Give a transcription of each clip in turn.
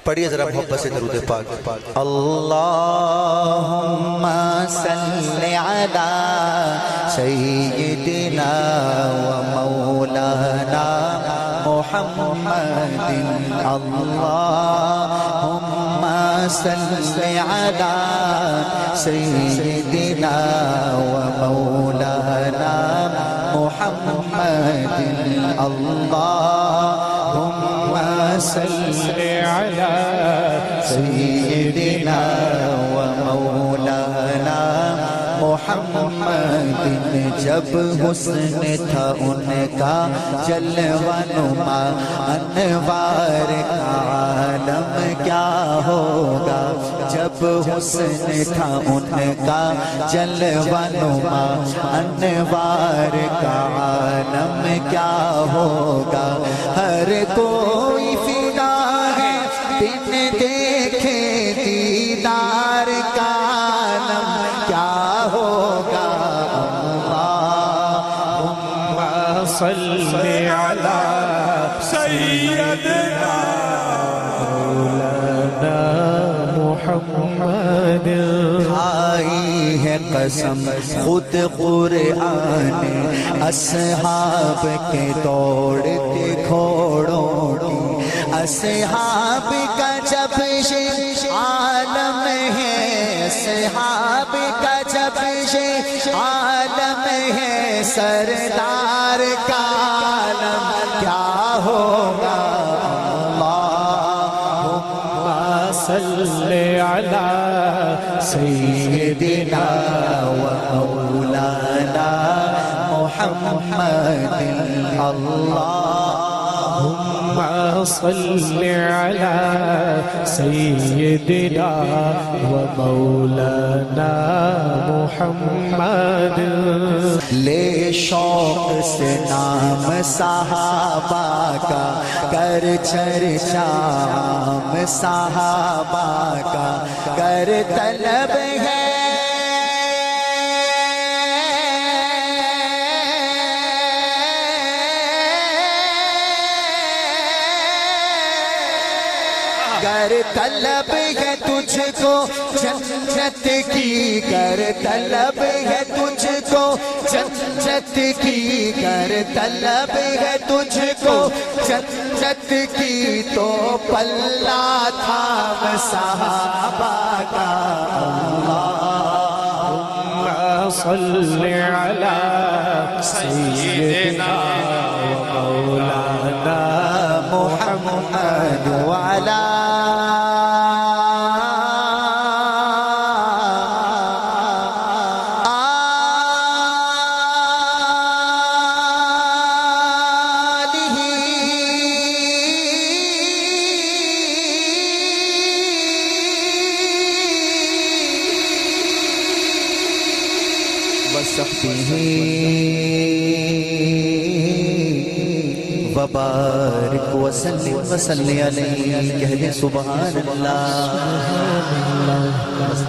پڑھیے ذرا محبت سے درود پاک۔ اللہم صلی علی سیدنا و مولانا محمد۔ اللہم صلی علی سیدنا و مولانا محمد۔ اللہم صلی علی سیدنا و مولانا محمد۔ جب حسن تھا ان کا جلوہ نما، انوار کا عالم کیا ہوگا۔ جب حسن تھا ان کا جلوہ نما، انوار کا عالم کیا ہوگا۔ ہر کوئی فدا ہے بن دیکھے دیدار کا عالم کیا ہوگا۔ اللہم صلی علی سیدنا مولانا محمد۔ کھائی ہے قسم خود قرآن اصحاب کے دوڑتے گھوڑوں کی۔ اصحاب کا جب عالم ہے، اصحاب کا جب عالم ہے، سردار کا عالم کیا ہوگا۔ اللہم صلی علی سیدنا و مولانا محمد۔ اللہم صلی علی سیدنا و مولانا محمد۔ لے شوق سے نام صحابہ کا، کر چرچا عام صحابہ کا، کر طلب ہے گر طلب ہے تجھ کو جنت کی، گر طلب ہے تجھ کو جنت کی، گر طلب ہے تجھ کو جنت کی، تو پلہ تھام صحابہ کا۔ اللہم صلی علی سیدنا و مولانا محمد وعلا وبارک وسلم وصلی علیہ۔ کہہ دیں سبحان اللہ۔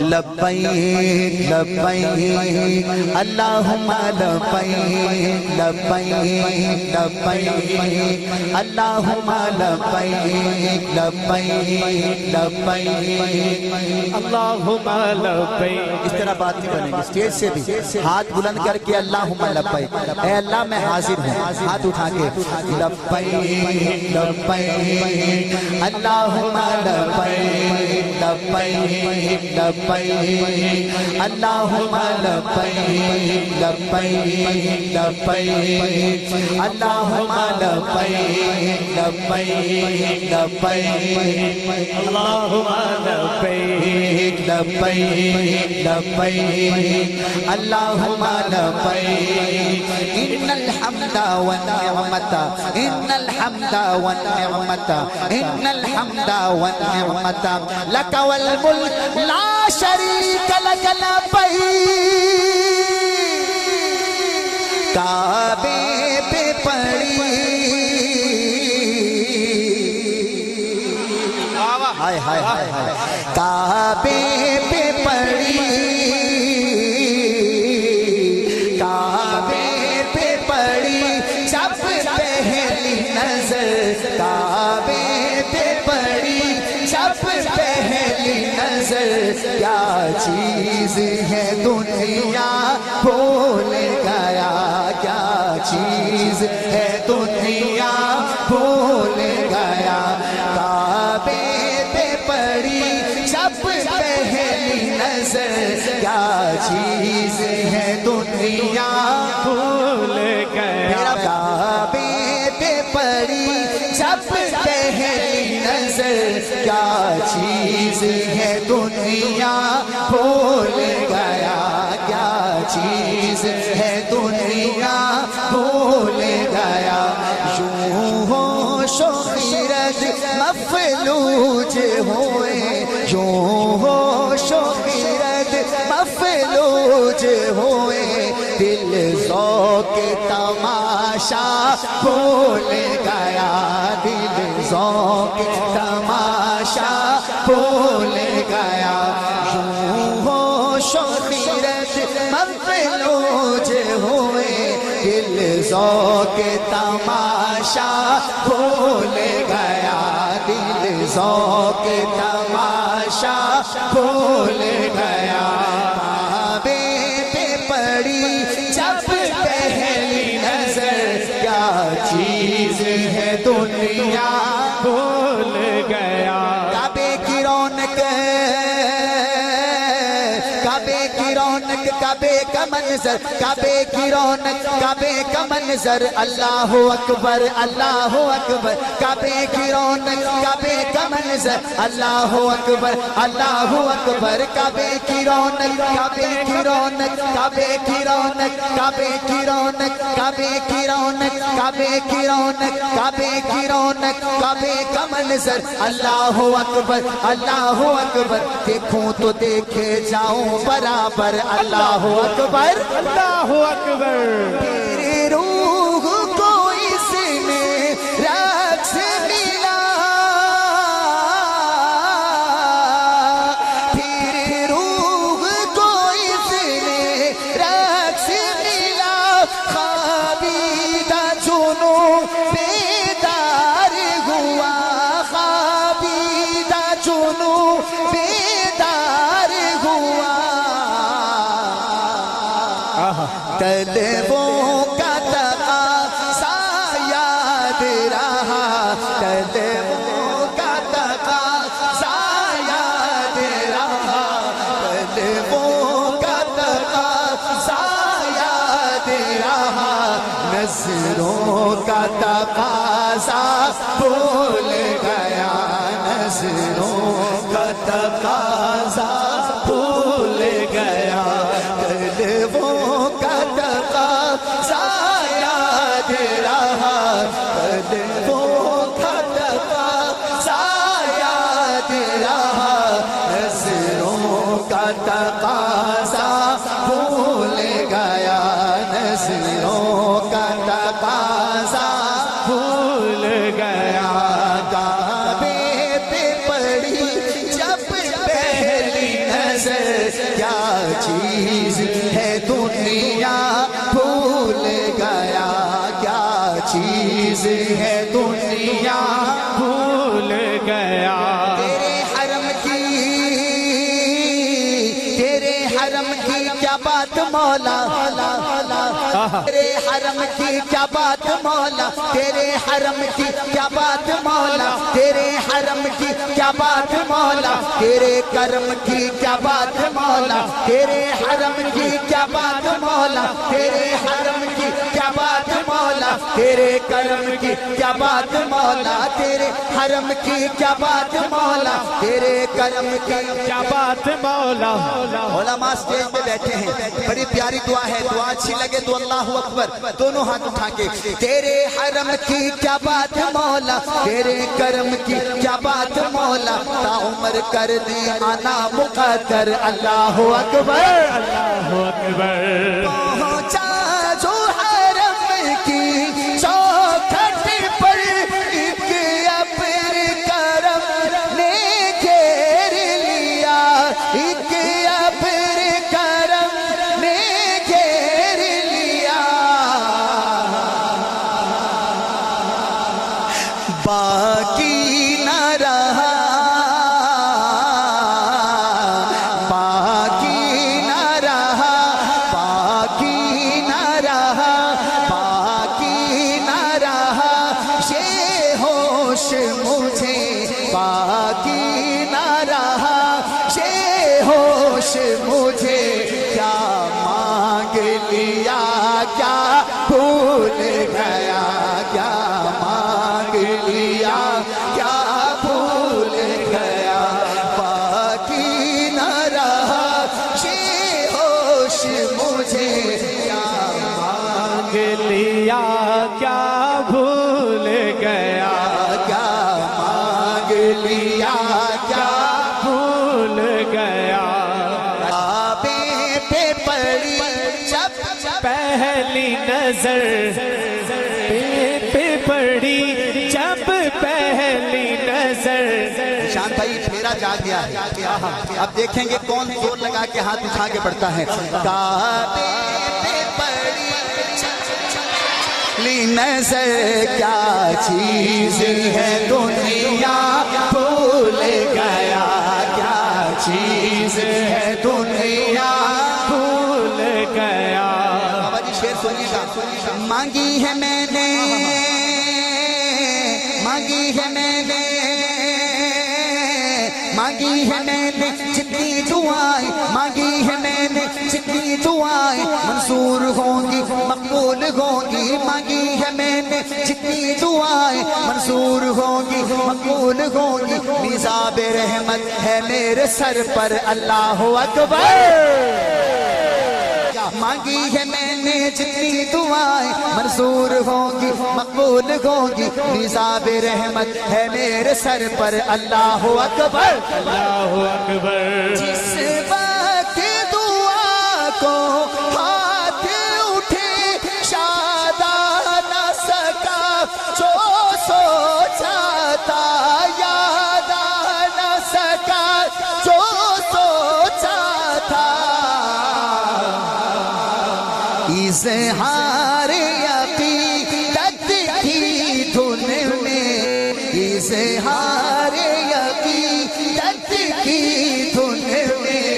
لبیک لبیک اللہم لبیک لبیک لبیک اللہم لبیک لبیک لبیک اللہم لبیک۔ اس طرح بات نہیں بنے گی، اسٹیج سے بھی ہاتھ بلند کر کے اللہم لبیک، اے اللہ میں حاضر ہوں، ہاتھ اٹھا کے لبیک لبیک اللہم لبیک لبیک لبیک اللہم لبیک لبیک لبیک اللہم لبیک لبیک لبیک اللہم لبیک لبیک لبیک اللہم لبیک۔ ان الحمد والنعمت، ان الحمد والنعمت، ان الحمد والنعمت لک والملک لا شریک لک لبیک۔ کعبے پہ پڑی ہائے ہائے ہائے ہائے، کعبے پہ پڑی، کعبے پہ پڑی جب پہلی نظر، کعبے پہ پڑی جب کیا چیز ہے دنیا بھول گیا کیا چیز ہے دنیا بھول گیا کعبے پہ پڑی جب پہلی نظر کیا چیز ہے دنیا بھول گیا کعبے پہ پڑی جب پہلی نظر کیا چیز ہے دنیا بھول گیا کیا چیز ہے دنیا بھول گیا یوں ہوش و خیرت مفلوج ہوئے یوں ہوش و خیرت مفلوج ہوئے دل ذوق تماشا بھول گیا دل ذوق تماشا بھول گیا یوں ہوش و خیرت مفلوج ہوئے دل ذوق تماشا بھول گیا دل ذوق تماشا بھول گیا کعبے پہ پڑی جب پہلی نظر کیا چیز ہے دنیا بھول گیا کعبے کی رونق کعبے کی رونق کعبے کا منظر کعبے کی رونق کعبے کا منظر اللہ اکبر اللہ اکبر کعبے کی رونق کعبے کا منظر اللہ اکبر اللہ اکبر کعبے کی رونق کعبے کی رونق کعبے کی رونق کعبے کی رونق کعبے کی رونق کعبے کی رونق کعبے کی رونق کعبے کا منظر اللہ اکبر اللہ اکبر دیکھوں تو دیکھے جاؤں برابر اللہ اکبر اللہ اکبر تیری روح کو اس میں رقص ملا تیری روح کو اس میں رقص ملا خوابیدہ جنوں بیدار ہوا خوابیدہ جنوں بیدار ہوا طلبوں کا تقاضا یاد رہا طلبوں کا تقاضا یاد رہا طلبوں کا تقاضا یاد رہا نظروں کا تقاضا بھول گیا نظروں کا تقاضا بھول گیا طلبوں کا تقاضا یاد رہا طلبوں کا تقاضا یاد رہا نظروں کا تقاضا بھول گیا نظروں کا تقاضا بھول گیا کعبے پہ پڑی جب پہلی نظر کیا چیز ہے دنیا بھول گیا کیا چیز ہے دنیا بھول گیا تیرے حرم کی کیا بات مولا تیرے حرم کی کیا بات مولا تیرے حرم کی کیا بات مولا تیرے حرم کی کیا بات مولا تیرے کرم کی کیا بات مولا تیرے حرم کی کیا بات مولا تیرے حرم کی کیا بات مولا تیرے کرم کی کیا بات مولا تیرے حرم کی کیا بات مولا تیرے کرم کی کیا بات مولا علماء اسٹیج پہ بیٹھے ہیں بڑی پیاری دعا ہے دعا اچھی لگے تو اللہ اکبر دونوں ہاتھ اٹھا کے تیرے حرم کی کیا بات مولا تیرے کرم کی کیا بات مولا تا عمر کر دے آنا مقدر اللہ اکبر اللہ اکبر پہنچا جو حرم کی چوکھٹ پر ایک ابر کرم نے گھیر لیا ایک ابر کرم نے گھیر لیا باقی نہ رہا مجھے باقی نہ رہا، یہ ہوش مجھے کیا مانگ لیا، کیا بھول گیا، کیا مانگ لیا، کیا بھول گیا، باقی نہ رہا یہ ہوش مجھے کیا مانگ لیا، کیا بھول گیا، کیا مانگ لیا، کیا بھول گیا۔ کعبے پہ پڑی جب پہلی نظر پہ پڑی جب پہلی نظر۔ شان بھائی پھیرا جا گیا ہے، اب دیکھیں گے کون زور لگا کے ہاتھ اٹھا کے پڑھتا ہے۔ کعبے پہ پڑی نظر کیا چیز ہے دنیا بھول گیا، کیا چیز ہے دنیا بھول گیا۔ بابا جی شعر سنیے گا۔ مانگی ہے میں نے، مانگی ہے میں نے، مانگی ہے میں نے جتنی دعائیں، مانگی ہے میں نے جتنی دعائیں منظور ہوں گی مقبول ہوں گی، مانگی ہے میں نے جتنی دعائیں منظور ہوں گی مقبول ہوں گی، نصاب رحمت ہے میرے سر پر، اللہ اکبر۔ مانگی ہے میں نے جتنی دعائیں منظور ہوں گی مقبول ہوں گی، نصاب رحمت ہے میرے سر پر، اللہ اکبر۔ اللہ اکبر۔ جس وقت دعا کو ہاتھ اٹھے شاد نہ سکا، جو سوچا تھا یاد نہ سکا، جو سوچا تھا اظہار عقیدت کی دھن میں، اظہار عقیدت کی دھن میں،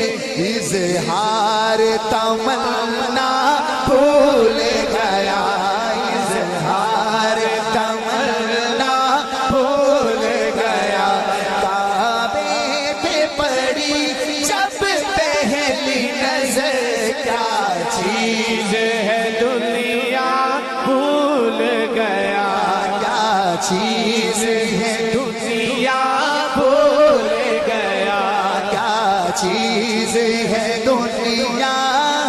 اظہار تمنا بھول گیا، اظہار تمنا بھول گیا۔ کعبے پہ پڑی جب پہلی نظر کیا چیز ہے دنیا بھول گیا، کیا چیز ہے دنیا بھول گیا، کیا چیز ہے دنیا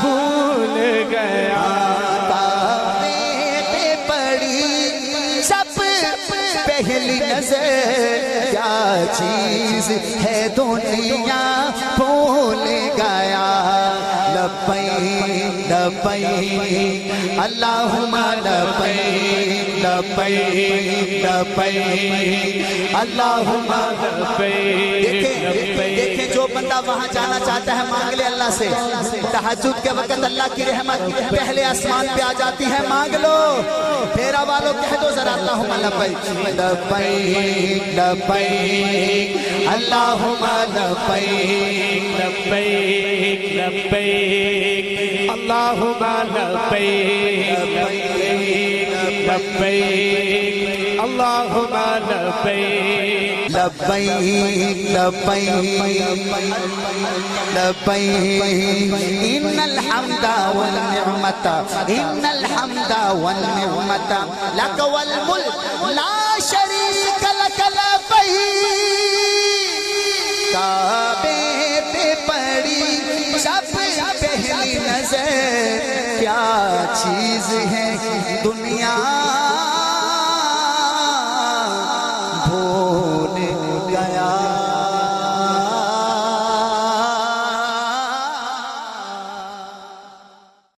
بھول گیا۔ کعبے پہ پڑی جب پہلی نظر کیا چیز ہے دنیا بھول گیا۔ لبیک لبیک اللہم لبیک لبیک لبیک اللہم دیکھیں جو بندہ وہاں جانا چاہتا ہے مانگ لے اللہ سے، تہجد کے وقت اللہ کی رحمت پہلے آسمان پہ آ جاتی ہے، مانگ لو۔ پھیرا والوں کہہ دو ذرا اللہم لبیک لبیک لبیک اللہم لبیک لبیک لبیک اللہم لبیک لبیک اللہم لبیک لبیک لبیک لبیک ان الحمد والنعمت، ان الحمد والنعمت لک والملک لا شریک لک لبیک۔ کعبے پہ پڑی جب پہلی نظر کیا چیز ہے دنیا